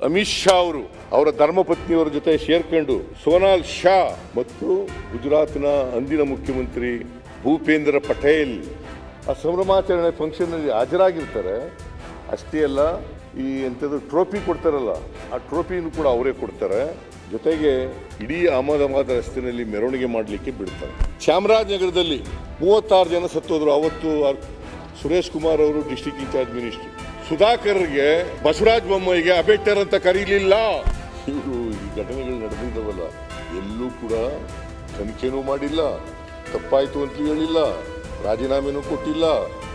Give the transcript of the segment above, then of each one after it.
ಅಮಿತ್ ಶಾ ಅವರು ಅವರ ಧರ್ಮಪತ್ನಿಯವರ ಜೊತೆ ಸೇರ್ಕೊಂಡು ಸೋನಾಲ್ ಶಾ ಮತ್ತು ಗುಜರಾತ್ನ ಅಂದಿನ ಮುಖ್ಯಮಂತ್ರಿ ಭೂಪೇಂದ್ರ ಪಟೇಲ್ ಆ ಸಂಭ್ರಮಾಚರಣೆ ಫಂಕ್ಷನ್ನಲ್ಲಿ ಹಾಜರಾಗಿರ್ತಾರೆ. ಅಷ್ಟೇ ಅಲ್ಲ, ಈ ಎಂಥದ್ದು ಟ್ರೋಫಿ ಕೊಡ್ತಾರಲ್ಲ, ಆ ಟ್ರೋಫಿನೂ ಕೂಡ ಅವರೇ ಕೊಡ್ತಾರೆ. ಜೊತೆಗೆ ಇಡೀ ಅಹಮದಾಬಾದ್ ರಸ್ತೆಯಲ್ಲಿ ಮೆರವಣಿಗೆ ಮಾಡಲಿಕ್ಕೆ ಬಿಡ್ತಾರೆ. ಚಾಮರಾಜನಗರದಲ್ಲಿ 36 ಜನ ಸತ್ತೋದ್ರು. ಅವತ್ತು ಸುರೇಶ್ ಕುಮಾರ್ ಅವರು ಡಿಸ್ಟ್ರಿಕ್ಟ್ ಇನ್ಚಾರ್ಜ್ ಮಿನಿಸ್ಟರ್. ಸುಧಾಕರ್ಗೆ ಬಸವರಾಜ ಬೊಮ್ಮಾಯಿಗೆ ಅಬೇಟರ್ ಅಂತ ಕರೀಲಿಲ್ಲ. ಇವರು ಈ ಘಟನೆಗಳು ನಡೆದಿದ್ದಾವಲ್ಲ, ಎಲ್ಲೂ ಕೂಡ ತನಿಖೆನೂ ಮಾಡಿಲ್ಲ, ತಪ್ಪಾಯ್ತು ಅಂತ ಹೇಳಿಲ್ಲ, ರಾಜೀನಾಮೆನೂ ಕೊಟ್ಟಿಲ್ಲ,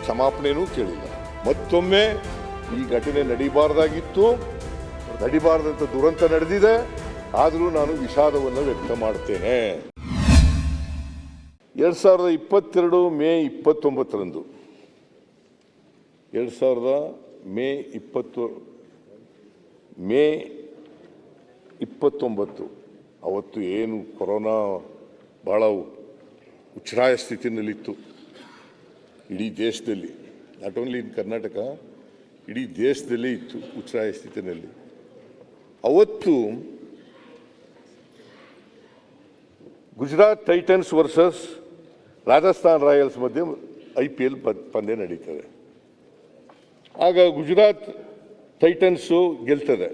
ಕ್ಷಮಾಪಣೆನೂ ಕೇಳಿಲ್ಲ. ಮತ್ತೊಮ್ಮೆ ಈ ಘಟನೆ ನಡೀಬಾರ್ದಾಗಿತ್ತು, ನಡೀಬಾರ್ದಂತ ದುರಂತ ನಡೆದಿದೆ. ಆದರೂ ನಾನು ವಿಷಾದವನ್ನು ವ್ಯಕ್ತ ಮಾಡ್ತೇನೆ. 2022 ಮೇ 29ರಂದು 2000 ಮೇ 29 ಅವತ್ತು ಏನು ಕೊರೋನಾ ಭಾಳ ಉಚ್ಛ್ರಾಯ ಸ್ಥಿತಿನಲ್ಲಿತ್ತು ಇಡೀ ದೇಶದಲ್ಲಿ. ನಾಟ್ ಓನ್ಲಿ ಇನ್ ಕರ್ನಾಟಕ, ಇಡೀ ದೇಶದಲ್ಲೇ ಇತ್ತು ಉಚ್ಛ್ರಾಯ ಸ್ಥಿತಿನಲ್ಲಿ. ಅವತ್ತು Gujarat Titans versus Rajasthan Royals ಮಧ್ಯೆ IPL ಪಂದ್ಯ ನಡೀತದೆ. ಆಗ ಗುಜರಾತ್ ಟೈಟನ್ಸು ಗೆಲ್ತದೆ.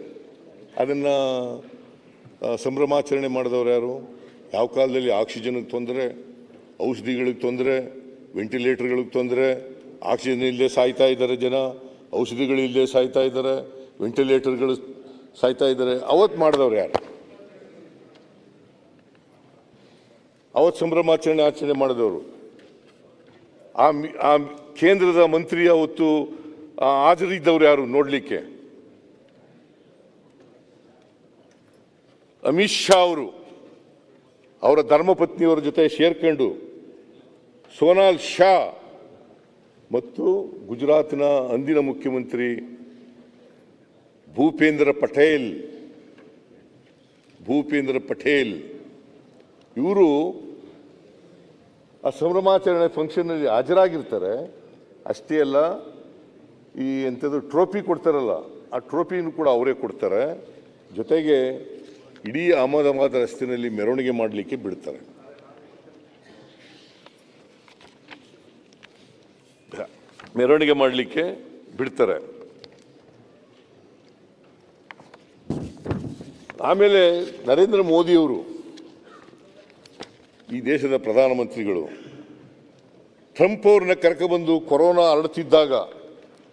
ಅದನ್ನು ಸಂಭ್ರಮಾಚರಣೆ ಮಾಡಿದವರು ಯಾರು? ಯಾವ ಕಾಲದಲ್ಲಿ ಆಕ್ಸಿಜನ್ಗೆ ತೊಂದರೆ, ಔಷಧಿಗಳಿಗೆ ತೊಂದರೆ, ವೆಂಟಿಲೇಟರ್ಗಳಿಗೆ ತೊಂದರೆ, ಆಕ್ಸಿಜನ್ ಇಲ್ಲದೆ ಸಾಯ್ತಾ ಇದ್ದಾರೆ ಜನ, ಔಷಧಿಗಳಿಲ್ಲದೆ ಸಾಯ್ತಾ ಇದ್ದಾರೆ, ವೆಂಟಿಲೇಟರ್ಗಳು ಸಾಯ್ತಾ ಇದ್ದಾರೆ. ಅವತ್ತು ಮಾಡಿದವ್ರು ಯಾರು? ಅವತ್ತು ಆಚರಣೆ ಮಾಡಿದವರು ಆ ಕೇಂದ್ರದ ಮಂತ್ರಿ ಅವತ್ತು ಹಾಜರಿದ್ದವ್ರು ಯಾರು ನೋಡಲಿಕ್ಕೆ? ಅಮಿತ್ ಶಾ ಅವರು ಅವರ ಧರ್ಮಪತ್ನಿಯವರ ಜೊತೆ ಸೇರ್ಕೊಂಡು ಸೋನಾಲ್ ಶಾ ಮತ್ತು ಗುಜರಾತ್ನ ಅಂದಿನ ಮುಖ್ಯಮಂತ್ರಿ ಭೂಪೇಂದ್ರ ಪಟೇಲ್ ಇವರು ಆ ಸಂಭ್ರಮಾಚರಣೆ ಫಂಕ್ಷನ್ನಲ್ಲಿ ಹಾಜರಾಗಿರ್ತಾರೆ. ಅಷ್ಟೇ ಅಲ್ಲ, ಈ ಎಂಥದ್ದು ಟ್ರೋಫಿ ಕೊಡ್ತಾರಲ್ಲ, ಆ ಟ್ರೋಫಿನೂ ಕೂಡ ಅವರೇ ಕೊಡ್ತಾರೆ. ಜೊತೆಗೆ ಇಡೀ ಅಹಮದಾಬಾದ್ ರಸ್ತೆಯಲ್ಲಿ ಮೆರವಣಿಗೆ ಮಾಡಲಿಕ್ಕೆ ಬಿಡ್ತಾರೆ. ಮೆರವಣಿಗೆ ಮಾಡಲಿಕ್ಕೆ ಬಿಡ್ತಾರೆ. ಆಮೇಲೆ ನರೇಂದ್ರ ಮೋದಿಯವರು, ಈ ದೇಶದ ಪ್ರಧಾನಮಂತ್ರಿಗಳು, ಟ್ರಂಪ್ ಅವ್ರನ್ನ ಕರ್ಕೊಬಂದು ಕೊರೋನಾ ಹರಡುತ್ತಿದ್ದಾಗ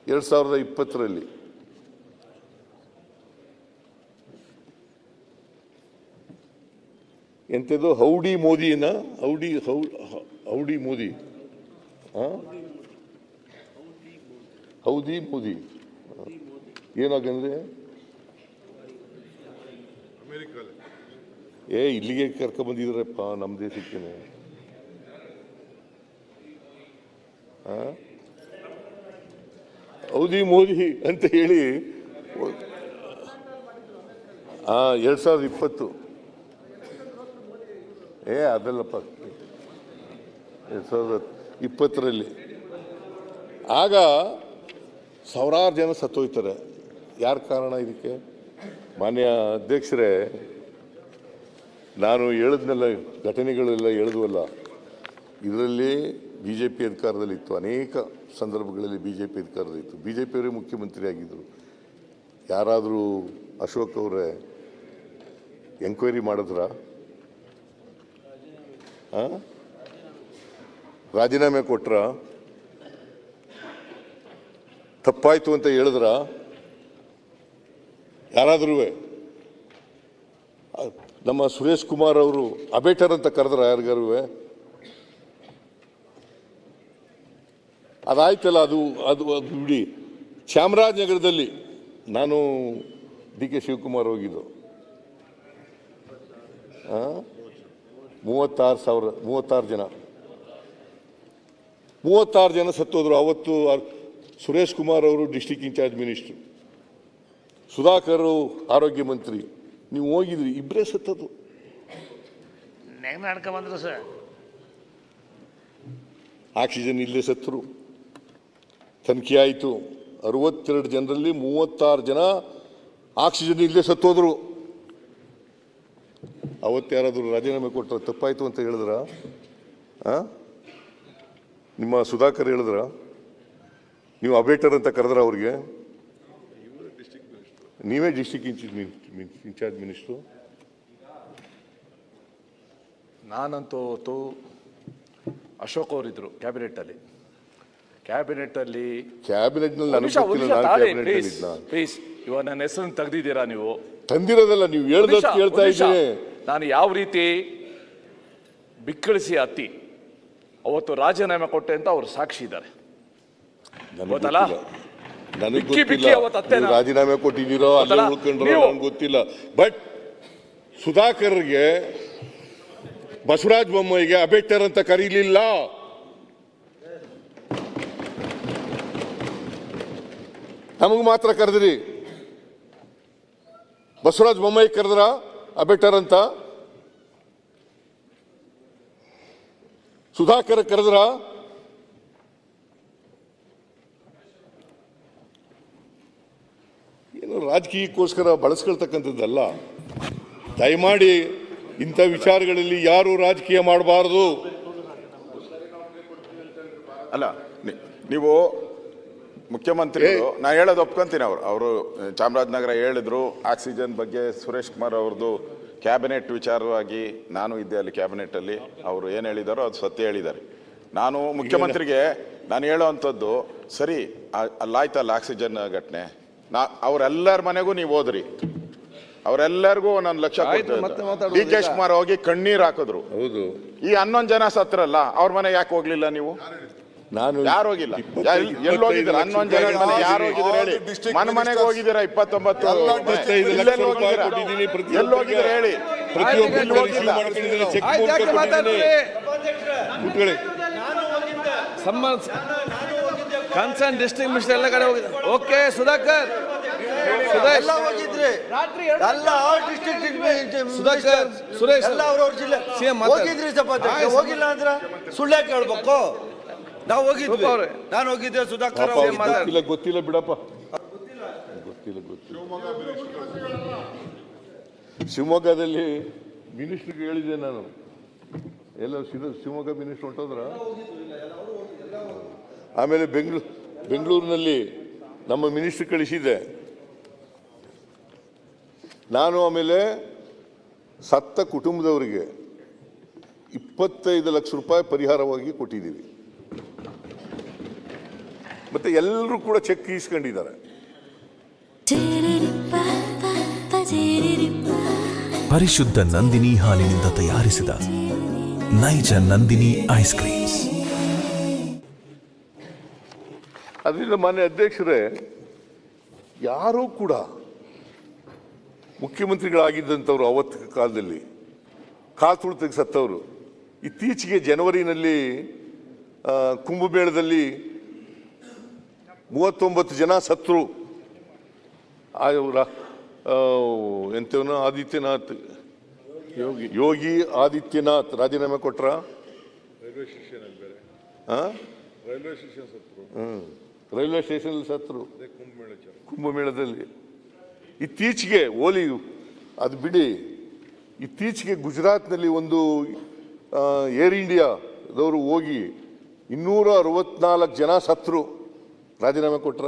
2020ರಲ್ಲಿ ಎಂಥದ್ದು ಹೌಡಿ ಮೋದಿ ಏನಾಗಂದ್ರೆ ಇಲ್ಲಿಗೆ ಕರ್ಕೊಂಡ್ಬಂದಿದ್ರಪ್ಪ ನಮ್ಮ ದೇಶಕ್ಕೆ. ಹೌದಿ ಮೋದಿ ಅಂತ ಹೇಳಿ 2020 ಅದಲ್ಲಪ್ಪ 2020ರಲ್ಲಿ ಆಗ ಸಾವಿರಾರು ಜನ ಸತ್ತೋಯ್ತಾರೆ. ಯಾರ ಕಾರಣ ಇದಕ್ಕೆ? ಮಾನ್ಯ ಅಧ್ಯಕ್ಷರೇ, ನಾನು ಹೇಳಿದ್ನೆಲ್ಲ ಘಟನೆಗಳೆಲ್ಲ ಹೇಳಿದ್ವಲ್ಲ, ಇದರಲ್ಲಿ BJP ಅಧಿಕಾರದಲ್ಲಿತ್ತು. ಅನೇಕ ಸಂದರ್ಭಗಳಲ್ಲಿ BJP ಅಧಿಕಾರದಲ್ಲಿತ್ತು. BJPಯವರೇ ಮುಖ್ಯಮಂತ್ರಿ ಆಗಿದ್ದರು. ಯಾರಾದರೂ ಅಶೋಕ್ ಅವರೇ ಎಂಕ್ವೈರಿ ಮಾಡಿದ್ರ? ರಾಜೀನಾಮೆ ಕೊಟ್ರ? ತಪ್ಪಾಯ್ತು ಅಂತ ಹೇಳಿದ್ರ? ಯಾರಾದ್ರೂ ನಮ್ಮ ಸುರೇಶ್ ಕುಮಾರ್ ಅವರು ಅಬೇಟರ್ ಅಂತ ಕರೆದ್ರ? ಯಾರಿಗಾರು? ಅದಾಯ್ತಲ್ಲ, ಅದು ಬಿಡಿ. ಚಾಮರಾಜನಗರದಲ್ಲಿ ನಾನು DK ಶಿವಕುಮಾರ್ ಹೋಗಿದ್ದು, 36 ಜನ ಸತ್ತೋದ್ರು. ಅವತ್ತು ಸುರೇಶ್ ಕುಮಾರ್ ಅವರು ಡಿಸ್ಟ್ರಿಕ್ಟ್ ಇನ್ಚಾರ್ಜ್ ಮಿನಿಸ್ಟರ್, ಸುಧಾಕರ್ ಆರೋಗ್ಯ ಮಂತ್ರಿ. ನೀವು ಹೋಗಿದ್ರಿ, ಇಬ್ಬರೇ ಸತ್ತದು. ಬಂದ್ರು ಸರ್. ಆಕ್ಸಿಜನ್ ಇಲ್ಲೇ ಸತ್ತರು. ತನಿಖೆ ಆಯಿತು. 62 ಜನರಲ್ಲಿ 36 ಜನ ಆಕ್ಸಿಜನ್ ಇಲ್ಲದೆ ಸತ್ತೋದ್ರು. ಅವತ್ತು ಯಾರಾದರೂ ರಾಜೀನಾಮೆ ಕೊಟ್ಟರೆ ತಪ್ಪಾಯಿತು ಅಂತ ಹೇಳಿದ್ರ? ನಿಮ್ಮ ಸುಧಾಕರ್ ಹೇಳಿದ್ರ? ನೀವು ಅಬೇಟರ್ ಅಂತ ಕರೆದ್ರ ಅವ್ರಿಗೆ? ನೀವೇ ಡಿಸ್ಟ್ರಿಕ್ಟ್ ಇನ್ಚಾರ್ಜ್ ಮಿನಿಸ್ಟ್ರು. ನಾನಂತೂ ಅಶೋಕ್ ಅವರಿದ್ರು ಕ್ಯಾಬಿನೆಟ್ ಪ್ಲೀಸ್ ಇವಾಗ ನನ್ನ ಹೆಸರನ್ನು ತೆಗೆದಿದ್ದೀರಾ ನೀವು? ತಂದಿರೋದಲ್ಲ, ನೀವು ಹೇಳ್ದಷ್ಟು ಕೇಳ್ತಾ ಇದ್ದೀನಿ. ನಾನು ಯಾವ ರೀತಿ ಬಿಕ್ಕಳಿಸಿ ಹತ್ತಿ ಅವತ್ತು ರಾಜೀನಾಮೆ ಕೊಟ್ಟೆ ಅಂತ ಅವ್ರು ಸಾಕ್ಷಿ ಇದ್ದಾರೆ. ರಾಜೀನಾಮೆ ಕೊಟ್ಟಿದ್ದೀರೋ ಅಲ್ಲೇ ಉಳ್ಕೊಂಡ್ರೋ ನಂಗೆ ಗೊತ್ತಿಲ್ಲ. ಬಟ್ ಸುಧಾಕರ್ಗೆ ಬಸವರಾಜ ಬೊಮ್ಮಾಯಿಗೆ ಅಬೇಟರ್ ಅಂತ ಕರೀಲಿಲ್ಲ. ನಮಗ್ ಮಾತ್ರ ಕರೆದ್ರಿ. ಬಸವರಾಜ ಬೊಮ್ಮಾಯಿ ಕರೆದ್ರ ಅಬೇಟರ್ ಅಂತ? ಸುಧಾಕರ್ ಕರೆದ್ರ? ಏನು ರಾಜಕೀಯಕ್ಕೋಸ್ಕರ ಬಳಸ್ಕೊಳ್ತಕ್ಕಂಥದ್ದಲ್ಲ. ದಯಮಾಡಿ ಇಂಥ ವಿಚಾರಗಳಲ್ಲಿ ಯಾರು ರಾಜಕೀಯ ಮಾಡಬಾರದು. ಅಲ್ಲ, ನೀವು ಮುಖ್ಯಮಂತ್ರಿಗಳು ನಾ ಹೇಳೋದು ಒಪ್ಕೊಂತೀನಿ. ಅವರು ಚಾಮರಾಜನಗರ ಹೇಳಿದ್ರು ಆಕ್ಸಿಜನ್ ಬಗ್ಗೆ. ಸುರೇಶ್ ಕುಮಾರ್ ಅವ್ರದ್ದು ಕ್ಯಾಬಿನೆಟ್ ವಿಚಾರವಾಗಿ ನಾನು ಇದ್ದೆ ಅಲ್ಲಿ ಕ್ಯಾಬಿನೆಟ್ಟಲ್ಲಿ. ಅವರು ಏನು ಹೇಳಿದಾರೋ ಅದು ಸತ್ಯ ಹೇಳಿದ್ದಾರೆ. ನಾನು ಮುಖ್ಯಮಂತ್ರಿಗೆ ನಾನು ಹೇಳೋ ಅಂಥದ್ದು ಸರಿ, ಅಲ್ಲಾಯ್ತಲ್ಲ ಆಕ್ಸಿಜನ್ ಘಟನೆ. ಅವರೆಲ್ಲರ ಮನೆಗೂ ನೀವು ಹೋದ್ರಿ, ಅವರೆಲ್ಲರಿಗೂ 1 ಲಕ್ಷ ಡಿ ಕೆ ಶಿವಕುಮಾರ್ ಹೋಗಿ ಕಣ್ಣೀರ್ ಹಾಕಿದ್ರು. ಹೌದು. ಈ 11 ಜನ ಸತ್ರಲ್ಲ, ಅವ್ರ ಮನೆ ಯಾಕೆ ಹೋಗ್ಲಿಲ್ಲ ನೀವು? ನಾನು ಯಾರು ಹೋಗಿಲ್ಲ? ಎಲ್ಲಿ ಹೋಗಿದ್ದೀರಾ? 11 ಜನ ಮನೆ ಯಾರು ಹೋಗಿದ್ದೀರಾ ಹೇಳಿ? ಮನೆಗೆ ಹೋಗಿದ್ದೀರಾ? 29 ಎಲ್ಲಿ ಹೋಗಿದ್ದೀರಾ ಹೇಳಿ? ಕನ್ಸರ್ನ್ ಡಿಸ್ಟ್ರಿಕ್ಟ್ ಮಿನಿಸ್ಟರ್ ಎಲ್ಲ ಕಡೆ ಹೋಗಿದ್ದಾರೆ. ಓಕೆ ಸುಧಾಕರ್, ಎಲ್ಲ ಹೋಗಿದ್ರಿ, ಎಲ್ಲ ಸುಧಾಕರ್, ಸುರೇಶ್ ಎಲ್ಲ ಅವ್ರವ್ರ ಜಿಲ್ಲೆ ಹೋಗಿದ್ರಿ. ಹೋಗಿಲ್ಲ ಅಂದ್ರೆ ಸುಳ್ಳು ಕೇಳ್ಬೇಕು. ನಾವು ಹೋಗಿದ್ವಿ, ನಾನು ಹೋಗಿದ್ದೆ, ಸುಧಾಕರ್ ಗೊತ್ತಿಲ್ಲ ಬಿಡಪ್ಪ. ಶಿವಮೊಗ್ಗದಲ್ಲಿ ಮಿನಿಸ್ಟ್ರಿಗೆ ಹೇಳಿದ್ದೆ ನಾನು. ಎಲ್ಲ ಶಿವಮೊಗ್ಗ ಮಿನಿಸ್ಟರ್ ಹೊಂಟೋದ್ರ. ಆಮೇಲೆ ಬೆಂಗಳೂರಿನಲ್ಲಿ ನಮ್ಮ ಮಿನಿಸ್ಟರ್ ಕಳಿಸಿದ್ದೆ ನಾನು. ಆಮೇಲೆ ಸತ್ತ ಕುಟುಂಬದವರಿಗೆ 25 ಲಕ್ಷ ರೂಪಾಯಿ ಪರಿಹಾರವಾಗಿ ಕೊಟ್ಟಿದ್ದೀವಿ. ಮತ್ತೆ ಎಲ್ಲರೂ ಕೂಡ ಚೆಕ್ ಇಸ್ಕೊಂಡಿದ್ದಾರೆ. ಪರಿಶುದ್ಧ ನಂದಿನಿ ಹಾಲಿನಿಂದ ತಯಾರಿಸಿದ ನೈಜ ನಂದಿನಿ ಐಸ್ ಕ್ರೀಮ್ಸ್. ಅದರಿಂದ ಮಾನ್ಯ ಅಧ್ಯಕ್ಷರೇ, ಯಾರೂ ಕೂಡ ಮುಖ್ಯಮಂತ್ರಿಗಳಾಗಿದ್ದಂಥವ್ರು ಅವತ್ತು ಕಾಲದಲ್ಲಿ ಕಾಲು ತುಳಿತಕ್ಕೆ ಸತ್ತವರು. ಇತ್ತೀಚೆಗೆ ಜನವರಿನಲ್ಲಿ ಕುಂಭಮೇಳದಲ್ಲಿ 39 ಜನ ಸತ್ರು. ಎಂತವನು ಆದಿತ್ಯನಾಥ್, ಯೋಗಿ ಆದಿತ್ಯನಾಥ್ ರಾಜೀನಾಮೆ ಕೊಟ್ರ. ರೈಲ್ವೆ ಸ್ಟೇಷನ್ ಸತ್ರು ಕುಂಭಮೇಳದಲ್ಲಿ. ಇತ್ತೀಚೆಗೆ ಓಲಿ ಅದು ಬಿಡಿ, ಇತ್ತೀಚೆಗೆ ಗುಜರಾತ್ನಲ್ಲಿ ಒಂದು ಏರ್ ಇಂಡಿಯಾದವರು ಹೋಗಿ 264 ಜನ ಸತ್ರು. ರಾಜೀನಾಮೆ ಕೊಟ್ರ.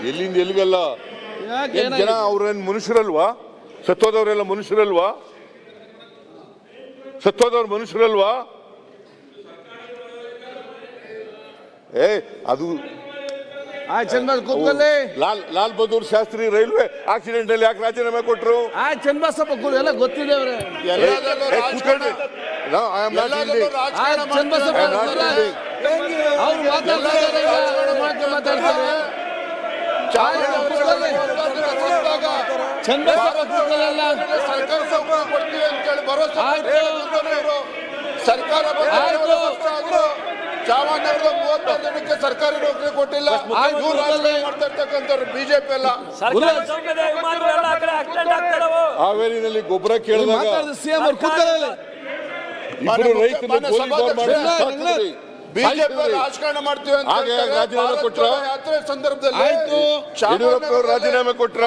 ಎಲ್ಲಿಂದ ಎಲ್ಲಿಗಲ್ಲ ಜನ. ಅವ್ರೇನು ಮನುಷ್ಯರಲ್ವಾ? ಸತ್ತೋದವರೆಲ್ಲ ಮನುಷ್ಯರಲ್ವಾ? ಸತ್ತೋದವ್ರು ಮನುಷ್ಯರಲ್ವಾ? ಅದು ಲಾಲ್ ಬಹದ್ದೂರ್ ಶಾಸ್ತ್ರಿ ರೈಲ್ವೆ ಆಕ್ಸಿಡೆಂಟ್ ಅಲ್ಲಿ ಯಾಕೆ ರಾಜೀನಾಮೆ ಕೊಟ್ಟರು? ಚನ್ನಬಸಪ್ಪ ಎಲ್ಲ ಗೊತ್ತಿದೆ ಅವರೇ. ಚಾಮರಾಜನಗರದ 36 ಜನಕ್ಕೆ ಸರ್ಕಾರಿ ನೌಕರಿ ಕೊಟ್ಟಿಲ್ಲ. ಬಿಜೆಪಿ ಎಲ್ಲ ಹಾವೇರಿನಲ್ಲಿ ಗೊಬ್ಬರ ಕೇಳಿದಾಗ ಸಿಎಂ ಅವರು ಕೂತ್ಕೊಳ್ಳಿ. ಇಬ್ಬರು ರೈತರು ಬಿಜೆಪಿ ರಾಜಕಾರಣ ಮಾಡ್ತೀವಿ ಅಂತ ಹಾಗೆ ಹೇಳ್ತಾರೆ. ರಾಜೀನಾಮೆ ಭಾರತ್ ಕೊಟ್ರಾ? ಜೋಡೋ ಯಾತ್ರೆ ಸಂದರ್ಭದಲ್ಲಿ ಆಯ್ತು. ಯಡಿಯೂರಪ್ಪ ಅವರು ರಾಜೀನಾಮೆ ಕೊಟ್ರ?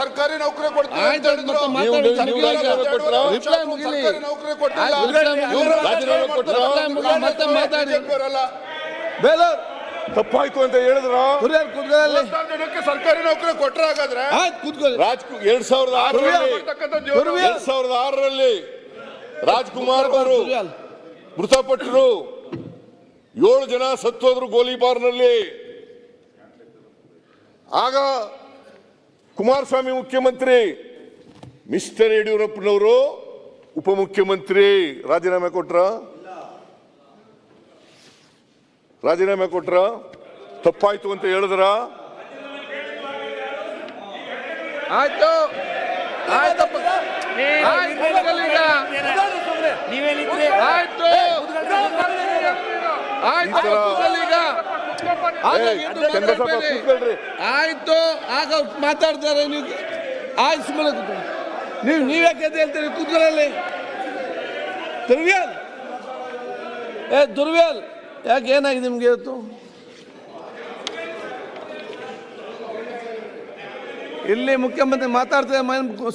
ಸರ್ಕಾರಿ ನೌಕರಿ ಕೊಡ್ತೀವಿ ಅಂತ ಆಯ್ತು, ಹೇಳಿದ್ರು. ಮತ್ತೆ ಮಾತಾಡಿ. ನೀವು ರಾಜೀನಾಮೆ ಕೊಟ್ರಾ? ರಿಪ್ಲೈ ಮುಗಿಲಿ. ಸರ್ಕಾರಿ ನೌಕರಿ ಕೊಟ್ಟಿಲ್ಲ. ರಾಜೀನಾಮೆ ಕೊಟ್ರಾ? ಮತ್ತೆ ಮಾತಾಡಿ. ಬಿಜೆಪಿ ಅವರಲ್ಲ. ಬೇಲೂರ್ ತಪ್ಪಾಯ್ತು ಅಂತ ಹೇಳಿದ್ರ? ಕುರಿಯರ್ ಕೂತ್ಕೊಳ್ಳಿ. ಜನಕ್ಕೆ ಸರ್ಕಾರಿ ನೌಕರಿ ಕೊಟ್ರ ಹಾಗಾದ್ರೆ ಆಯ್ತು ಕೂತ್ಕೊಳ್ಳಿ. 2006ರಲ್ಲಿ ರಾಜ್ಕುಮಾರ್ ಅವರು ಕುರಿಯಲ್. ಮೃತಪಟ್ಟರು. 7 ಜನ ಸತ್ತೋದ್ರು ಗೋಲಿಬಾರ್ನಲ್ಲಿ. ಆಗ ಕುಮಾರಸ್ವಾಮಿ ಮುಖ್ಯಮಂತ್ರಿ, ಮಿಸ್ಟರ್ ಯಡಿಯೂರಪ್ಪನವರು ಉಪಮುಖ್ಯಮಂತ್ರಿ. ರಾಜೀನಾಮೆ ಕೊಟ್ರ? ರಾಜೀನಾಮೆ ಕೊಟ್ರ? ತಪ್ಪಾಯ್ತು ಅಂತ ಹೇಳಿದ್ರ? ಆಯ್ತು ಆಯ್ತಪ್ಪ. ಆಯ್ತು ಕೂತ್ಕೊಳ್ಳಿ ಈಗ. ಆಯ್ತು ಆಯ್ತು ಕೂತ್ಕೊಳ್ಳಿ ಈಗ. ಹಾಗಾಗಿ ಇದು ಚಂದ್ರಪ್ಪ ಮಾತಾಡ್ಬೇಡಿ. ಕೂತ್ಕೊಳ್ರಿ. ಆಯ್ತು ಆಗ ಮಾತಾಡ್ತಾರೆ ನೀವು. ಆಯ್ತು ಸುಮ್ಮನೆ ಕೂತ್ಕೊಳ್ಳಿ. ನೀವ್ಯಾಕೆ ಅಂತ ಹೇಳ್ತೀರಿ? ಕೂತ್ಕೊಳ್ಳಿ. ದುರ್ವ್ಯಾಲ್ ದುರ್ವ್ಯಾಲ್ ಯಾಕೆ ಏನಾಗಿದೆ ನಿಮ್ಗೆ ಇವತ್ತು? ಇಲ್ಲಿ ಮುಖ್ಯಮಂತ್ರಿ ಮಾತಾಡ್ತಾರೆ,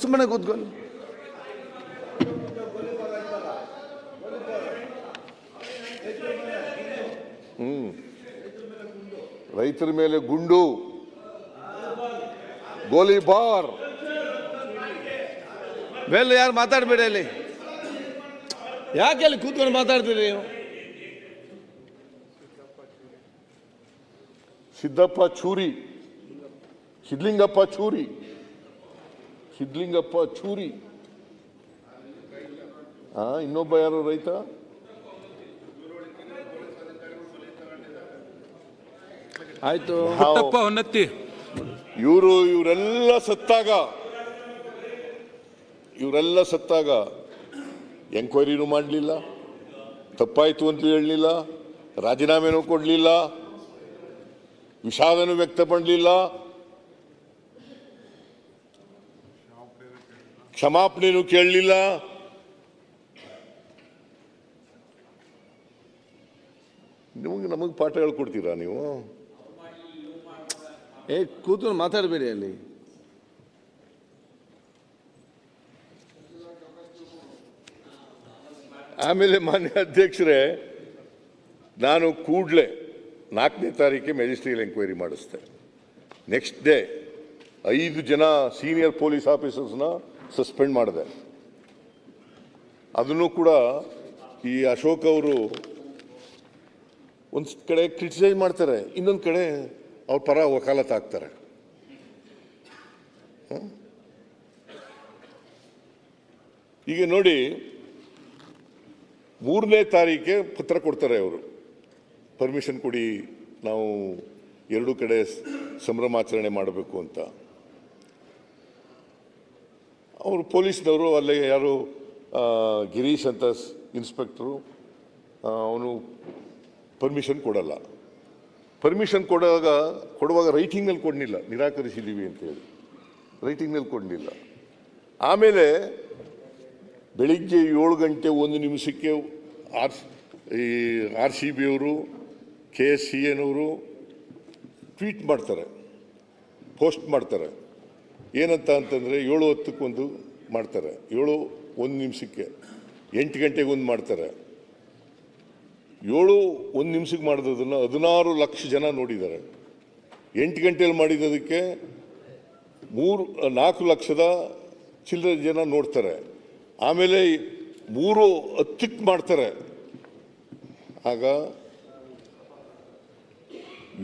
ಸುಮ್ಮನೆ ಕೂತ್ಕೊಳ್ಳಿ. ರೈತರ ಮೇಲೆ ಗುಂಡು, ಗೋಲಿಬಾರ್. ಬೇಲು ಯಾರು ಮಾತಾಡಬೇಡಿ ಅಲ್ಲಿ. ಯಾಕೆ ಅಲ್ಲಿ ಕೂತ್ಕೊಂಡು ಮಾತಾಡ್ತೀರಿ ನೀವು? ಸಿದ್ದಪ್ಪ ಚೂರಿ, ಸಿದ್ಲಿಂಗಪ್ಪ ಚೂರಿ, ಸಿದ್ಲಿಂಗಪ್ಪ ಚೂರಿ. ಇನ್ನೊಬ್ಬ ಯಾರು ರೈತ? ಆಯ್ತು. ಇವರೆಲ್ಲ ಸತ್ತಾಗ ಎಂಕ್ವೈರಿನೂ ಮಾಡಲಿಲ್ಲ, ತಪ್ಪಾಯ್ತು ಅಂತ ಹೇಳಲಿಲ್ಲ, ರಾಜೀನಾಮೆನೂ ಕೊಡಲಿಲ್ಲ, ವಿಷಾದನೂ ವ್ಯಕ್ತಪಡಲಿಲ್ಲ, ಕ್ಷಮಾಪಣೆನೂ ಕೇಳಲಿಲ್ಲ. ನಮಗೆ ಪಾಠ ಹೇಳ್ಕೊಡ್ತೀರಾ ನೀವು? ಕೂತ್ಕೊಂಡು ಮಾತಾಡಬೇಡಿ ಅಲ್ಲಿ. ಆಮೇಲೆ ಮಾನ್ಯ ಅಧ್ಯಕ್ಷರೇ, ನಾನು ಕೂಡಲೇ 4ನೇ ತಾರೀಕಿಗೆ ಮ್ಯಾಜಿಸ್ಟ್ರಿಯಲ್ ಎಂಕ್ವೈರಿ ಮಾಡಿಸ್ದೆ. ನೆಕ್ಸ್ಟ್ ಡೇ 5 ಜನ ಸೀನಿಯರ್ ಪೊಲೀಸ್ ಆಫೀಸರ್ಸ್ನ ಸಸ್ಪೆಂಡ್ ಮಾಡಿದೆ. ಅದನ್ನು ಕೂಡ ಈ ಅಶೋಕ್ ಅವರು ಒಂದು ಕಡೆ ಕ್ರಿಟಿಸೈಸ್ ಮಾಡ್ತಾರೆ, ಇನ್ನೊಂದು ಕಡೆ ಅವ್ರ ಪರ ವಕಾಲತ್ ಆಗ್ತಾರೆ. ಈಗ ನೋಡಿ, 3ನೇ ತಾರೀಕಿಗೆ ಪತ್ರ ಕೊಡ್ತಾರೆ ಅವರು, ಪರ್ಮಿಷನ್ ಕೊಡಿ, ನಾವು 2 ಕಡೆ ಸಂಭ್ರಮಾಚರಣೆ ಮಾಡಬೇಕು ಅಂತ. ಅವರು ಪೊಲೀಸ್ನವರು ಅಲ್ಲೇ ಯಾರು ಗಿರೀಶ್ ಅಂತ ಇನ್ಸ್ಪೆಕ್ಟ್ರು, ಅವನು ಪರ್ಮಿಷನ್ ಕೊಡಲ್ಲ. ಪರ್ಮಿಷನ್ ಕೊಡುವಾಗ ರೈಟಿಂಗ್ನಲ್ಲಿ ಕೊಡಲಿಲ್ಲ, ನಿರಾಕರಿಸಿದ್ದೀವಿ ಅಂತೇಳಿ ರೈಟಿಂಗ್ನಲ್ಲಿ ಕೊಡಲಿಲ್ಲ. ಆಮೇಲೆ ಬೆಳಿಗ್ಗೆ 7 ಗಂಟೆ 1 ನಿಮಿಷಕ್ಕೆ RCB ಅವರು, KSCNವರು ಟ್ವೀಟ್ ಮಾಡ್ತಾರೆ, ಪೋಸ್ಟ್ ಮಾಡ್ತಾರೆ. ಏನಂತ ಅಂತಂದರೆ 7:10 ಮಾಡ್ತಾರೆ, 7:01 ನಿಮಿಷಕ್ಕೆ, 8 ಗಂಟೆಗೆ 1 ಮಾಡ್ತಾರೆ. 7:01 ನಿಮಿಷಕ್ಕೆ ಮಾಡಿರೋದನ್ನು 16 ಲಕ್ಷ ಜನ ನೋಡಿದ್ದಾರೆ. 8 ಗಂಟೆಯಲ್ಲಿ ಮಾಡಿದ್ದಕ್ಕೆ 4 ಲಕ್ಷದ ಚಿಲ್ಲರೆ ಜನ ನೋಡ್ತಾರೆ. ಆಮೇಲೆ 3:10 ಮಾಡ್ತಾರೆ, ಆಗ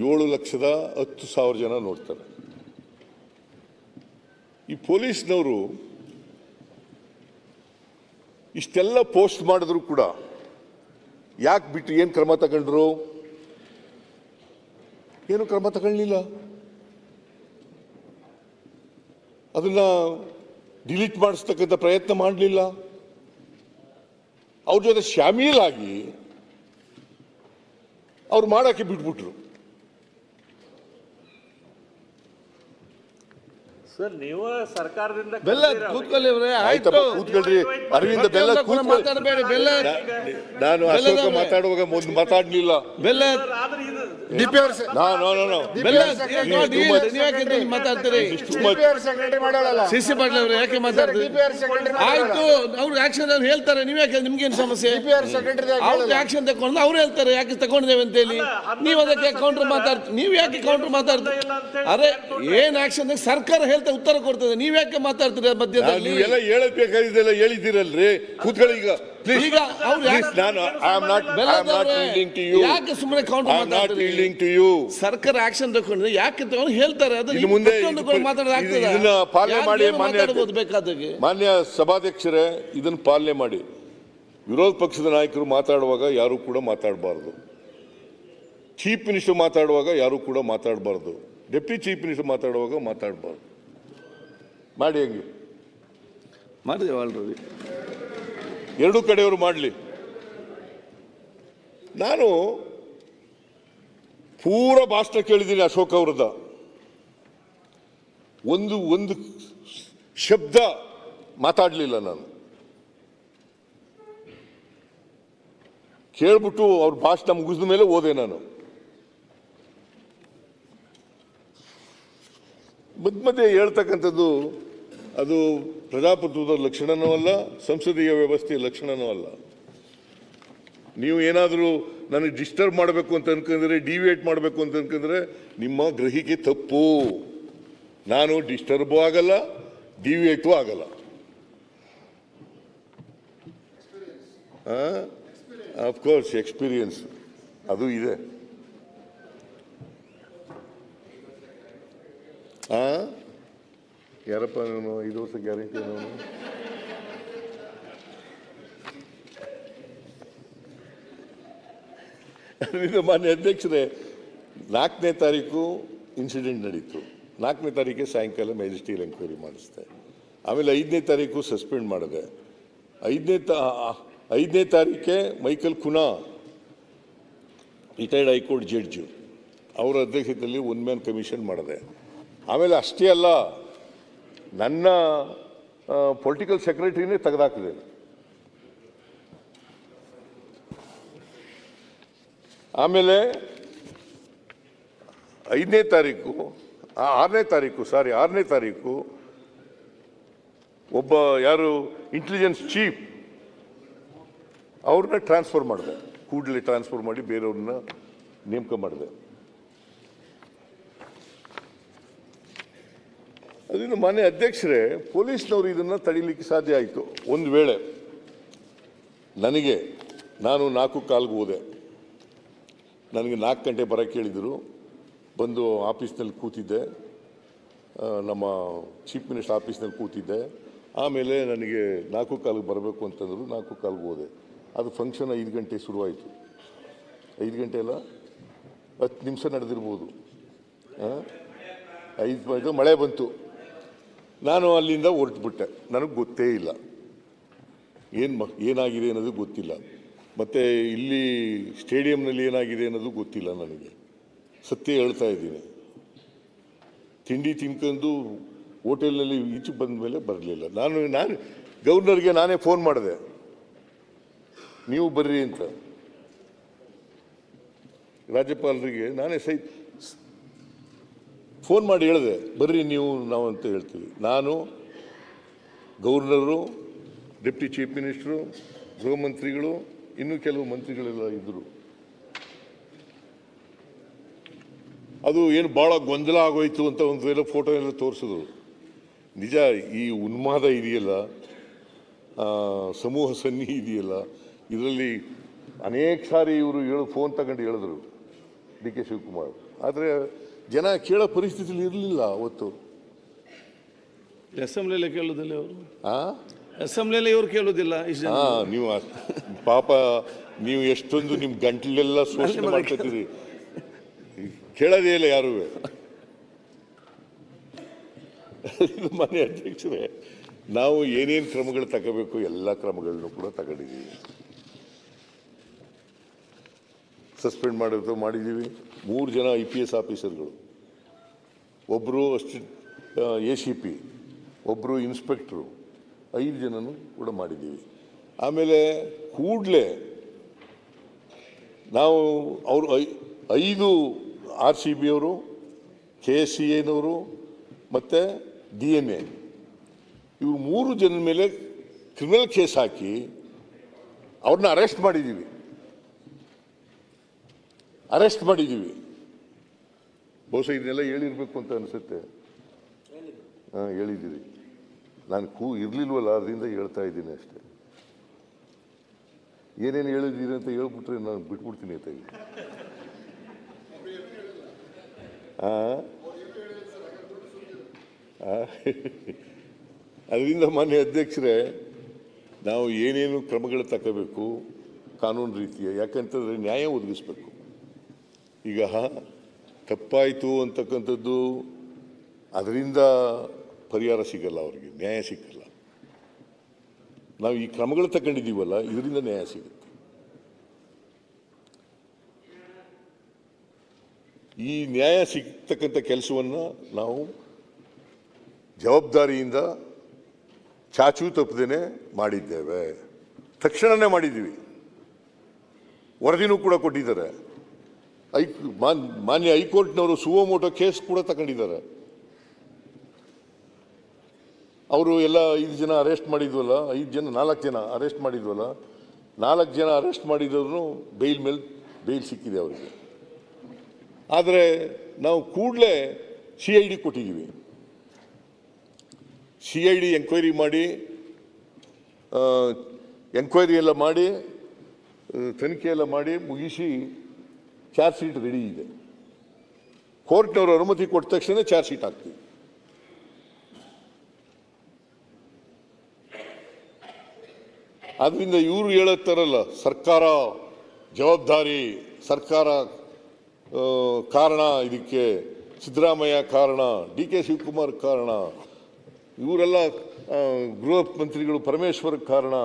7,10,000 ಜನ ನೋಡ್ತಾರೆ. ಈ ಪೊಲೀಸ್ನವರು ಇಷ್ಟೆಲ್ಲ ಪೋಸ್ಟ್ ಮಾಡಿದ್ರು ಕೂಡ ಯಾಕೆ ಬಿಟ್ಟು ಏನು ಕ್ರಮ ತಗೊಂಡ್ರು? ಏನು ಕ್ರಮ ತಗೊಳ್ಳಿಲ್ಲ. ಅದನ್ನ ಡಿಲೀಟ್ ಮಾಡಿಸ್ತಕ್ಕಂಥ ಪ್ರಯತ್ನ ಮಾಡಲಿಲ್ಲ. ಅವ್ರ ಜೊತೆ ಶಾಮೀಲಾಗಿ ಅವ್ರು ಮಾಡೋಕ್ಕೆ ಬಿಟ್ಬಿಟ್ರು. ಸರ್ ನೀವು ಸರ್ಕಾರದಿಂದ ಬೆಲ್ಲ ಕೂತ್ಕೊಳ್ಳಿ ಅವ್ರೆ, ಆಯ್ತು. ಆಯ್ತಪ್ಪ ಕೂತ್ಕೊಳ್ರಿ. ಅರವಿಂದ ಬೆಲ್ಲ ಕೂಡ ಮಾತಾಡಬೇಡಿ. ಬೆಲ್ಲ ನಾನು ಅಶೋಕ ಮಾತಾಡುವಾಗ ಮೊದಲು ಮಾತಾಡ್ಲಿಲ್ಲ. ಬೆಲ್ಲ ಬೆಲ್ಲ ನೀವ್ಯಾಕೆ ಮಾತಾಡ್ತೀರಿ? ಸಿಸಿ ಪಾಟೀಲ್ ಅವರು ಯಾಕೆ ಮಾತಾಡ್ತೀರಿ? ಆಯ್ತು, ಅವ್ರು ಆಕ್ಷನ್ ಹೇಳ್ತಾರೆ. ನೀವ್ಯಾಕೆ, ನಿಮ್ಗೇನು ಸಮಸ್ಯೆ? ಅವ್ರಿಗೆ ಆಕ್ಷನ್ ತಗೊಂಡು ಅವ್ರು ಹೇಳ್ತಾರೆ ಯಾಕೆ ತಗೊಂಡಿದ್ದೇವೆ ಅಂತ ಹೇಳಿ. ನೀವು ಅದಕ್ಕೆ ಕೌಂಟರ್ ಮಾತಾಡ್ತೀರಿ. ನೀವು ಯಾಕೆ ಕೌಂಟರ್ ಮಾತಾಡ್ತೀರಿ? ಅರೆ ಏನ್ ಆಕ್ಷನ್ ಸರ್ಕಾರ ಹೇಳ್ತಾ ಉತ್ತರ ಕೊಡ್ತದೆ, ನೀವ್ ಯಾಕೆ ಮಾತಾಡ್ತೀರಿ ಮಧ್ಯದಲ್ಲಿ? ನೀವೆಲ್ಲ ಹೇಳಬೇಕಾಗಿದ್ದೆಲ್ಲ ಹೇಳಿದ್ದೀರಲ್ರಿ. ಕೂತ್ಕೊಳ್ಳಿ ಈಗ ಪ್ಲೀಸ್. ಈಗ ಅವ್ರು ನಾನು I am not yielding to you. ಯಾಕೆ ಸುಮ್ಮನೆ ಕೌಂಟರ್ ಮಾತಾಡ್ತೀರಿ? yielding to you. ಸರ್ಕಾರ ಆಕ್ಷನ್ ತಗೊಂಡ್ರೆ ಯಾಕೆ ತಗೊಂಡು ಹೇಳ್ತಾರೆ. ಇನ್ನು ಮುಂದೆ ಇದನ್ನ ಪಾಲನೆ ಮಾಡಿ. ಮಾನ್ಯ ಸಭಾಧ್ಯಕ್ಷರೇ, ಇದನ್ನ ಪಾಲನೆ ಮಾಡಿ. ವಿರೋಧ ಪಕ್ಷದ ನಾಯಕರು ಮಾತಾಡುವಾಗ ಯಾರು ಕೂಡ ಮಾತಾಡಬಾರ್ದು. ಚೀಫ್ ಮಿನಿಸ್ಟರ್ ಮಾತಾಡುವಾಗ ಯಾರು ಕೂಡ ಮಾತಾಡಬಾರ್ದು. ಡೆಪ್ಯೂಟಿ ಚೀಫ್ ಮಿನಿಸ್ಟರ್ ಮಾತಾಡುವಾಗ ಮಾತಾಡಬಾರ್ದು. ಮಾಡಿ ಹಂಗೆ ಮಾಡಿದೇವೆ ಆಲ್ರೆಡಿ. ಎರಡೂ ಕಡೆಯವರು ಮಾಡಲಿ. ನಾನು ಪೂರ ಭಾಷಣ ಕೇಳಿದ್ದೀನಿ ಅಶೋಕ್ ಅವರದ. ಒಂದು ಶಬ್ದ ಮಾತಾಡಲಿಲ್ಲ. ನಾನು ಕೇಳ್ಬಿಟ್ಟು ಅವ್ರ ಭಾಷಣ ಮುಗಿದ ಮೇಲೆ ಓದೆ. ನಾನು ಮಧ್ಯೆ ಹೇಳ್ತಕ್ಕಂಥದ್ದು ಅದು ಪ್ರಜಾಪ್ರಭುತ್ವದ ಲಕ್ಷಣನೂ ಅಲ್ಲ, ಸಂಸದೀಯ ವ್ಯವಸ್ಥೆಯ ಲಕ್ಷಣನೂ ಅಲ್ಲ. ನೀವು ಏನಾದರೂ ನನಗೆ ಡಿಸ್ಟರ್ಬ್ ಮಾಡಬೇಕು ಅಂತ ಅನ್ಕೊಂಡ್ರೆ, ಡಿವಿಯೇಟ್ ಮಾಡಬೇಕು ಅಂತ ಅನ್ಕೊಂಡ್ರೆ ನಿಮ್ಮ ಗ್ರಹಿಕೆ ತಪ್ಪು. ನಾನು ಡಿಸ್ಟರ್ಬು ಆಗಲ್ಲ, ಡಿವಿಯೇಟು ಆಗಲ್ಲ. ಅಫ್ಕೋರ್ಸ್ ಎಕ್ಸ್ಪೀರಿಯನ್ಸ್ ಅದು ಇದೆ. ಯಾರಪ್ಪ ನಾನು 5 ವರ್ಷ ಗ್ಯಾರಂಟಿ ನಾನು ಅದರಿಂದ ಮಾನ್ಯ ಅಧ್ಯಕ್ಷರೇ, 4ನೇ ತಾರೀಕು ಇನ್ಸಿಡೆಂಟ್ ನಡೀತು. 4ನೇ ತಾರೀಕೆ ಸಾಯಂಕಾಲ ಮ್ಯಾಜಿಸ್ಟ್ರಿಯಲ್ ಎಂಕ್ವೈರಿ ಮಾಡಿಸ್ದೆ. ಆಮೇಲೆ 5ನೇ ತಾರೀಕು ಸಸ್ಪೆಂಡ್ ಮಾಡಿದೆ. 5ನೇ ತಾರೀಕೆ Michael Cunha, retired high court judge, ಅವರ ಅಧ್ಯಕ್ಷತೆಯಲ್ಲಿ 1 ಮ್ಯಾನ್ ಕಮಿಷನ್ ಮಾಡಿದೆ. ಆಮೇಲೆ ಅಷ್ಟೇ ಅಲ್ಲ, ನನ್ನ ಪೊಲಿಟಿಕಲ್ ಸೆಕ್ರೆಟರಿನೇ ತೆಗೆದಾಕಿದೆ. ಆಮೇಲೆ 6ನೇ ತಾರೀಕು ಒಬ್ಬ ಯಾರು ಇಂಟೆಲಿಜೆನ್ಸ್ ಚೀಫ್ ಅವ್ರನ್ನ ಟ್ರಾನ್ಸ್ಫರ್ ಮಾಡಿದೆ. ಕೂಡಲೇ ಟ್ರಾನ್ಸ್ಫರ್ ಮಾಡಿ ಬೇರೆಯವ್ರನ್ನ ನೇಮಕ ಮಾಡಿದೆ. ಅದರಿಂದ ಮಾನ್ಯ ಅಧ್ಯಕ್ಷರೇ, ಪೊಲೀಸ್ನವರು ಇದನ್ನು ತಡೀಲಿಕ್ಕೆ ಸಾಧ್ಯ ಆಯಿತು. ಒಂದು ವೇಳೆ ನಾನು 4:15 ಹೋದೆ. ನನಗೆ 4 ಗಂಟೆ ಬರೋಕ್ಕೆ ಹೇಳಿದರು. ಬಂದು ಆಫೀಸ್ನಲ್ಲಿ ಕೂತಿದ್ದೆ, ನಮ್ಮ ಚೀಫ್ ಮಿನಿಸ್ಟರ್ ಆಫೀಸ್ನಲ್ಲಿ ಕೂತಿದ್ದೆ. ಆಮೇಲೆ ನನಗೆ 4:15 ಬರಬೇಕು ಅಂತಂದರು. 4:15 ಹೋದೆ. ಅದು ಫಂಕ್ಷನ್ 5 ಗಂಟೆ ಶುರುವಾಯಿತು. 5 ಗಂಟೆ ಅಲ್ಲ, 10 ನಿಮಿಷ ನಡೆದಿರ್ಬೋದು. 5 ಮಳೆ ಬಂತು. ನಾನು ಅಲ್ಲಿಂದ ಹೊರಟುಬಿಟ್ಟೆ. ನನಗೆ ಗೊತ್ತೇ ಇಲ್ಲ ಏನಾಗಿದೆ ಅನ್ನೋದು ಗೊತ್ತಿಲ್ಲ. ಮತ್ತು ಇಲ್ಲಿ ಸ್ಟೇಡಿಯಂನಲ್ಲಿ ಏನಾಗಿದೆ ಅನ್ನೋದು ಗೊತ್ತಿಲ್ಲ ನನಗೆ. ಸತ್ಯ ಹೇಳ್ತಾ ಇದ್ದೀನಿ. ತಿಂಡಿ ತಿನ್ಕೊಂಡು ಹೋಟೆಲ್ನಲ್ಲಿ ಈಚೆ ಬಂದ ಮೇಲೆ ಬರಲಿಲ್ಲ. ನಾನು ಗವರ್ನರ್ಗೆ ನಾನೇ ಫೋನ್ ಮಾಡಿದೆ, ನೀವು ಬರ್ರಿ ಅಂತ. ರಾಜ್ಯಪಾಲರಿಗೆ ನಾನೇ ಫೋನ್ ಮಾಡಿ ಹೇಳಿದೆ, ಬರ್ರಿ ನಾವು ಅಂತ ಹೇಳ್ತೀವಿ. ನಾನು, ಗವರ್ನರು, ಡೆಪ್ಟಿ ಚೀಫ್ ಮಿನಿಸ್ಟರು, ಗೃಹ ಮಂತ್ರಿಗಳು, ಇನ್ನೂ ಕೆಲವು ಮಂತ್ರಿಗಳೆಲ್ಲ ಇದ್ದರು. ಅದು ಏನು ಭಾಳ ಗೊಂದಲ ಆಗೋಯ್ತು ಅಂತ ಒಂದು ವೇಳೆ ಫೋಟೋ ಎಲ್ಲ ತೋರಿಸಿದ್ರು. ನಿಜ, ಈ ಉನ್ಮಾದ ಇದೆಯಲ್ಲ, ಸಮೂಹ ಸನ್ನಿ ಇದೆಯಲ್ಲ, ಇದರಲ್ಲಿ ಅನೇಕ ಸಾರಿ ಇವರು ಫೋನ್ ತಗೊಂಡು ಹೇಳಿದ್ರು ಡಿ ಕೆ ಶಿವಕುಮಾರ್. ಆದರೆ ಜನ ಕೇಳೋ ಪರಿಸ್ಥಿತಿಯಲ್ಲಿ ಇರಲಿಲ್ಲ ಅವತ್ತು. ಅಸೆಂಬ್ಲಿಯಲ್ಲಿ ಕೇಳೋದಿಲ್ಲ ಅವರು. ಅಸೆಂಬ್ಲಿಯಲ್ಲಿ ಇವ್ರು ಕೇಳೋದಿಲ್ಲ. ನೀವು ಪಾಪ ನೀವು ಎಷ್ಟೊಂದು ನಿಮ್ಮ ಗಂಟಲೆಲ್ಲ ಶೋಷಣೆ ಮಾಡ್ಕೊತೀರಿ, ಕೇಳೋದೇ ಇಲ್ಲ ಯಾರು. ಮಾನ್ಯ ಅಧ್ಯಕ್ಷರೇ, ನಾವು ಏನೇನು ಕ್ರಮಗಳು ತಗೋಬೇಕು ಎಲ್ಲ ಕ್ರಮಗಳನ್ನು ಕೂಡ ತಗೊಂಡಿದ್ದೀವಿ. ಸಸ್ಪೆಂಡ್ ಮಾಡಿದ್ದೀವಿ 3 ಜನ IPS ಆಫೀಸರ್ಗಳು, ಒಬ್ಬರು ACP, ಒಬ್ಬರು ಇನ್ಸ್ಪೆಕ್ಟ್ರು, 5 ಜನನು ಕೂಡ ಮಾಡಿದ್ದೀವಿ. ಆಮೇಲೆ ಕೂಡಲೇ ನಾವು ಅವರು 5 RCB ಅವರು, KSCAನವರು ಮತ್ತು DNA ಇವರು 3 ಜನರ ಮೇಲೆ ಕ್ರಿಮಿನಲ್ ಕೇಸ್ ಹಾಕಿ ಅವ್ರನ್ನ ಅರೆಸ್ಟ್ ಮಾಡಿದ್ದೀವಿ. ಬಹುಶಃ ಇದನ್ನೆಲ್ಲ ಹೇಳಿರ್ಬೇಕು ಅಂತ ಅನಿಸುತ್ತೆ. ಹೇಳಿದ್ದೀರಿ. ನಾನು ಇರಲಿಲ್ವಲ್ಲ, ಅದರಿಂದ ಹೇಳ್ತಾ ಇದ್ದೀನಿ ಅಷ್ಟೇ. ಏನೇನು ಹೇಳಿದ್ದೀರಿ ಅಂತ ಹೇಳ್ಬಿಟ್ರೆ ನಾನು ಬಿಟ್ಬಿಡ್ತೀನಿ ಅಂತ. ಅದರಿಂದ ಮಾನ್ಯ ಅಧ್ಯಕ್ಷರೇ, ನಾವು ಏನೇನು ಕ್ರಮಗಳು ತಗೋಬೇಕು ಕಾನೂನು ರೀತಿಯ, ಯಾಕಂತಂದರೆ ನ್ಯಾಯ ಒದಗಿಸ್ಬೇಕು. ಈಗ ತಪ್ಪಾಯಿತು ಅಂತಕ್ಕಂಥದ್ದು ಅದರಿಂದ ಪರಿಹಾರ ಸಿಗಲ್ಲ, ಅವರಿಗೆ ನ್ಯಾಯ ಸಿಕ್ಕಲ್ಲ. ನಾವು ಈ ಕ್ರಮಗಳು ತಗೊಂಡಿದ್ದೀವಲ್ಲ, ಇದರಿಂದ ನ್ಯಾಯ ಸಿಗುತ್ತೆ. ಈ ನ್ಯಾಯ ಸಿಗ್ತಕ್ಕಂಥ ಕೆಲಸವನ್ನು ನಾವು ಜವಾಬ್ದಾರಿಯಿಂದ ಚಾಚೂ ತಪ್ಪದೇನೆ ಮಾಡಿದ್ದೇವೆ. ತಕ್ಷಣವೇ ಮಾಡಿದ್ದೀವಿ. ವರದಿನೂ ಕೂಡ ಕೊಟ್ಟಿದ್ದಾರೆ. ಮಾನ್ಯ ಹೈಕೋರ್ಟ್ನವರು ಸುವೋಮೋಟೋ ಕೇಸ್ ಕೂಡ ತಗೊಂಡಿದ್ದಾರೆ. ಅವರು ಎಲ್ಲ 5 ಜನ ಅರೆಸ್ಟ್ ಮಾಡಿದ್ವಲ್ಲ, 4 ಜನ ಅರೆಸ್ಟ್ ಮಾಡಿದ್ವಲ್ಲ, 4 ಜನ ಅರೆಸ್ಟ್ ಮಾಡಿದವ್ರು ಬೇಲ್ ಸಿಕ್ಕಿದೆ ಅವರಿಗೆ. ಆದರೆ ನಾವು ಕೂಡಲೇ CID ಕೊಟ್ಟಿದ್ದೀವಿ. CID ಎಂಕ್ವೈರಿ ಮಾಡಿ, ಎಂಕ್ವೈರಿ ಎಲ್ಲ ಮಾಡಿ, ತನಿಖೆ ಎಲ್ಲ ಮಾಡಿ ಮುಗಿಸಿ ಚಾರ್ಜ್ ಶೀಟ್ ರೆಡಿ ಇದೆ. ಕೋರ್ಟ್ನವರು ಅನುಮತಿ ಕೊಟ್ಟ ತಕ್ಷಣ ಚಾರ್ಜ್ ಶೀಟ್ ಹಾಕ್ತೀವಿ. ಆದ್ದರಿಂದ ಇವರು ಹೇಳುತ್ತಾರಲ್ಲ, ಸರ್ಕಾರ ಜವಾಬ್ದಾರಿ, ಸರ್ಕಾರ ಕಾರಣ, ಇದಕ್ಕೆ ಸಿದ್ದರಾಮಯ್ಯ ಕಾರಣ, DK ಶಿವಕುಮಾರ್ ಕಾರಣ, ಇವರೆಲ್ಲ ಗೃಹ ಮಂತ್ರಿಗಳು ಪರಮೇಶ್ವರ್ ಕಾರಣ,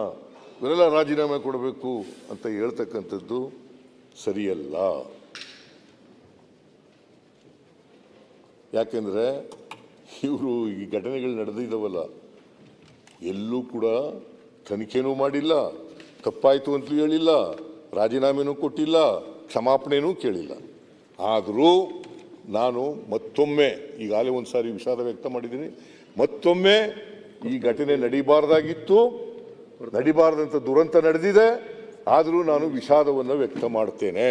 ಇವರೆಲ್ಲ ರಾಜೀನಾಮೆ ಕೊಡಬೇಕು ಅಂತ ಹೇಳ್ತಕ್ಕಂಥದ್ದು ಸರಿಯಲ್ಲ. ಯಾಕೆಂದರೆ ಇವರು ಈ ಘಟನೆಗಳು ನಡೆದಿದ್ದಾವಲ್ಲ, ಎಲ್ಲೂ ಕೂಡ ತನಿಖೆನೂ ಮಾಡಿಲ್ಲ, ತಪ್ಪಾಯಿತು ಅಂತಲೂ ಹೇಳಿಲ್ಲ, ರಾಜೀನಾಮೆನೂ ಕೊಟ್ಟಿಲ್ಲ, ಕ್ಷಮಾಪಣೆನೂ ಕೇಳಿಲ್ಲ. ಆದರೂ ನಾನು ಮತ್ತೊಮ್ಮೆ, ಈಗಾಗಲೇ ಒಂದು ಸಾರಿ ವಿಷಾದ ವ್ಯಕ್ತ ಮಾಡಿದ್ದೀನಿ, ಮತ್ತೊಮ್ಮೆ ಈ ಘಟನೆ ನಡೀಬಾರ್ದಾಗಿತ್ತು, ನಡೀಬಾರ್ದಂಥ ದುರಂತ ನಡೆದಿದೆ. ಆದರೂ ನಾನು ವಿಷಾದವನ್ನು ವ್ಯಕ್ತ ಮಾಡ್ತೇನೆ.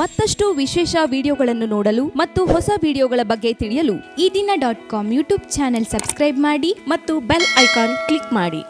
ಮತ್ತಷ್ಟು ವಿಶೇಷ ವಿಡಿಯೋಗಳನ್ನು ನೋಡಲು ಮತ್ತು ಹೊಸ ವಿಡಿಯೋಗಳ ಬಗ್ಗೆ ತಿಳಿಯಲು ಈ ದಿನ .com ಯೂಟ್ಯೂಬ್ ಚಾನೆಲ್ ಸಬ್ಸ್ಕ್ರೈಬ್ ಮಾಡಿ ಮತ್ತು ಬೆಲ್ ಐಕಾನ್ ಕ್ಲಿಕ್ ಮಾಡಿ.